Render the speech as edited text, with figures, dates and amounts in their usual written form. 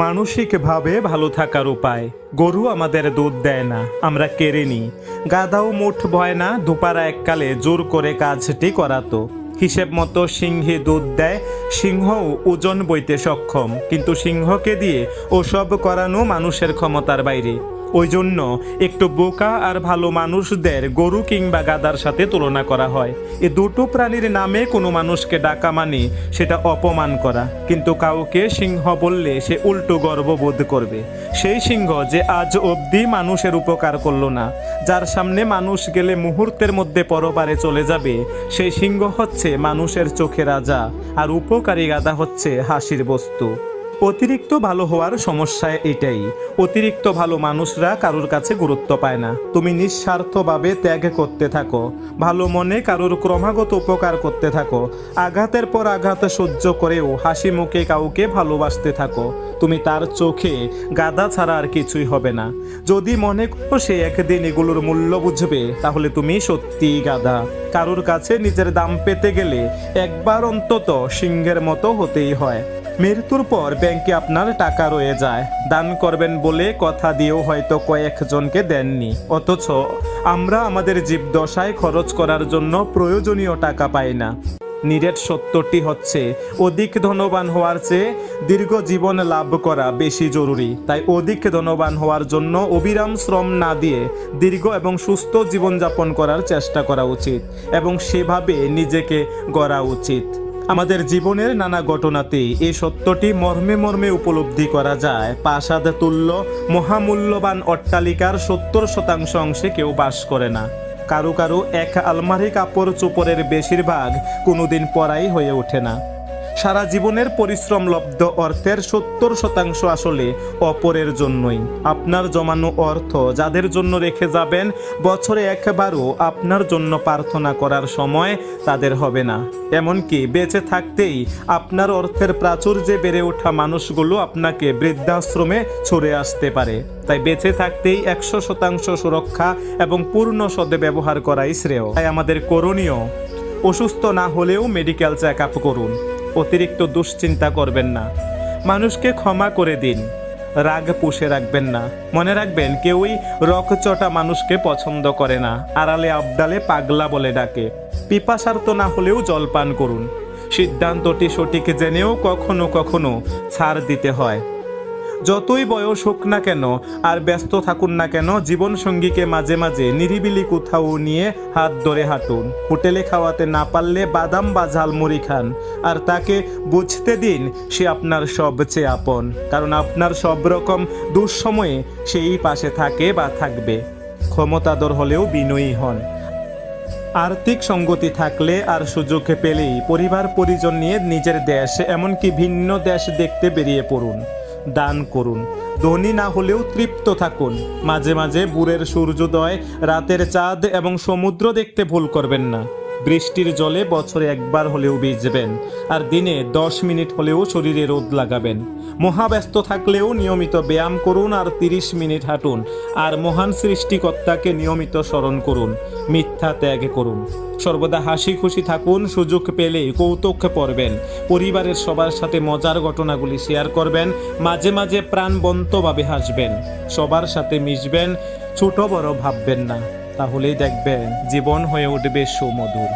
মানসিকভাবে ভালো থাকার উপায়। গরু আমাদের দুধ দেয় না, আমরা কেড়ে নিই। গাধাও মুঠ ভয় না, দুপারা এককালে জোর করে কাজটি করাতো। হিসেব মতো সিংহে দুধ দেয়, সিংহও ওজন বইতে সক্ষম, কিন্তু সিংহকে দিয়ে ওসব করানো মানুষের ক্ষমতার বাইরে। ওই জন্য একটু বোকা আর ভালো মানুষদের গরু কিংবা গাধার সাথে তুলনা করা হয়। এ দুটো প্রাণীর নামে কোনো মানুষকে ডাকা মানে সেটা অপমান করা, কিন্তু কাউকে সিংহ বললে সে উল্টো গর্ববোধ করবে। সেই সিংহ যে আজ অবধি মানুষের উপকার করলো না, যার সামনে মানুষ গেলে মুহূর্তের মধ্যে পরপারে চলে যাবে, সেই সিংহ হচ্ছে মানুষের চোখে রাজা, আর উপকারী গাধা হচ্ছে হাসির বস্তু। অতিরিক্ত ভালো হওয়ার সমস্যা এটাই, অতিরিক্ত ভালো মানুষরা কারোর কাছে গুরুত্ব পায় না। তুমি নিঃস্বার্থভাবে ত্যাগ করতে থাকো, ভালো মনে কারোর ক্রমাগত উপকার করতে থাকো, আঘাতের পর আঘাত সহ্য করেও হাসি মুখে কাউকে ভালোবাসতে থাকো। তুমি তার চোখে গাধা ছাড়া আর কিছুই হবে না। যদি মনে করো সে একদিন এগুলোর মূল্য বুঝবে, তাহলে তুমি সত্যিই গাধা। কারোর কাছে নিজের দাম পেতে গেলে একবার অন্তত সিংহের মতো হতেই হয়। মৃত্যুর পর ব্যাংকে আপনার টাকা রয়ে যায়, দান করবেন বলে কথা দিয়েও হয়তো কয়েকজনকে দেননি, অথচ আমরা আমাদের জীবদশায় খরচ করার জন্য প্রয়োজনীয় টাকা পাই না। নিরেট সত্যটি হচ্ছে, অধিক ধনবান হওয়ার চেয়ে দীর্ঘ জীবন লাভ করা বেশি জরুরি। তাই অধিক ধনবান হওয়ার জন্য অবিরাম শ্রম না দিয়ে দীর্ঘ এবং সুস্থ জীবনযাপন করার চেষ্টা করা উচিত, এবং সেভাবে নিজেকে গড়া উচিত। আমাদের জীবনের নানা ঘটনাতে এই সত্যটি মর্মে মর্মে উপলব্ধি করা যায়। প্রাসাদ তুল্য মহামূল্যবান অট্টালিকার 70% অংশে কেউ বাস করে না। কারো কারো এক আলমারি কাপড় চোপড়ের বেশিরভাগ কোনোদিন পরাই হয়ে ওঠে না। সারা জীবনের পরিশ্রম লব্ধ অর্থের 70% আসলে অপরের জন্যই। আপনার জমানো অর্থ যাদের জন্য রেখে যাবেন, বছরে একবারও আপনার জন্য প্রার্থনা করার সময় তাদের হবে না। এমনকি বেঁচে থাকতেই আপনার অর্থের প্রাচুর্যে বেড়ে ওঠা মানুষগুলো আপনাকে বৃদ্ধাশ্রমে ছড়ে আসতে পারে। তাই বেঁচে থাকতেই 100% সুরক্ষা এবং পূর্ণ সদ্ব্যবহার করাই শ্রেয়। তাই আমাদের করণীয়, অসুস্থ না হলেও মেডিকেল চেক আপ করুন। অতিরিক্ত দুশ্চিন্তা করবেন না, মানুষকে ক্ষমা করে দিন, রাগ পুষে রাখবেন না। মনে রাখবেন, কেউই রকচটা মানুষকে পছন্দ করে না, আড়ালে আবডালে পাগলা বলে ডাকে। পিপাসার্ত না হলেও জলপান করুন। সিদ্ধান্তটি সঠিক জেনেও কখনো কখনো ছাড় দিতে হয়। যতই বয়স হোক না কেন আর ব্যস্ত থাকুন না কেন, জীবনসঙ্গীকে মাঝে মাঝে নিরিবিলি কোথাও নিয়ে হাত ধরে হাঁটুন। হোটেলে খাওয়াতে না পারলে বাদাম বা ঝালমুড়ি খান, আর তাকে বুঝতে দিন সে আপনার সবচেয়ে আপন, কারণ আপনার সব রকম দুঃসময়ে সেই পাশে থাকে বা থাকবে। ক্ষমতাধর হলেও বিনয়ী হন। আর্থিক সঙ্গতি থাকলে আর সুযোগ পেলেই পরিবার পরিজন নিয়ে নিজের দেশ, এমনকি ভিন্ন দেশ দেখতে বেরিয়ে পড়ুন। দান করুন। ধনী না হলেও তৃপ্ত থাকুন। মাঝে মাঝে ভোরের সূর্যোদয়, রাতের চাঁদ এবং সমুদ্র দেখতে ভুল করবেন না। বৃষ্টির জলে বছরে একবার হলেও ভিজবেন, আর দিনে 10 মিনিট হলেও শরীরে রোদ লাগাবেন। মহাব্যস্ত থাকলেও নিয়মিত ব্যায়াম করুন আর 30 মিনিট হাঁটুন। আর মহান সৃষ্টিকর্তাকে নিয়মিত স্মরণ করুন। মিথ্যা ত্যাগ করুন। সর্বদা হাসি খুশি থাকুন। সুযোগ পেলেই কৌতুক পড়বেন। পরিবারের সবার সাথে মজার ঘটনাগুলি শেয়ার করবেন। মাঝে মাঝে প্রাণবন্তভাবে হাসবেন। সবার সাথে মিশবেন। ছোট বড় ভাববেন না, তাহলেই দেখবেন জীবন হয়ে উঠবে সুমধুর।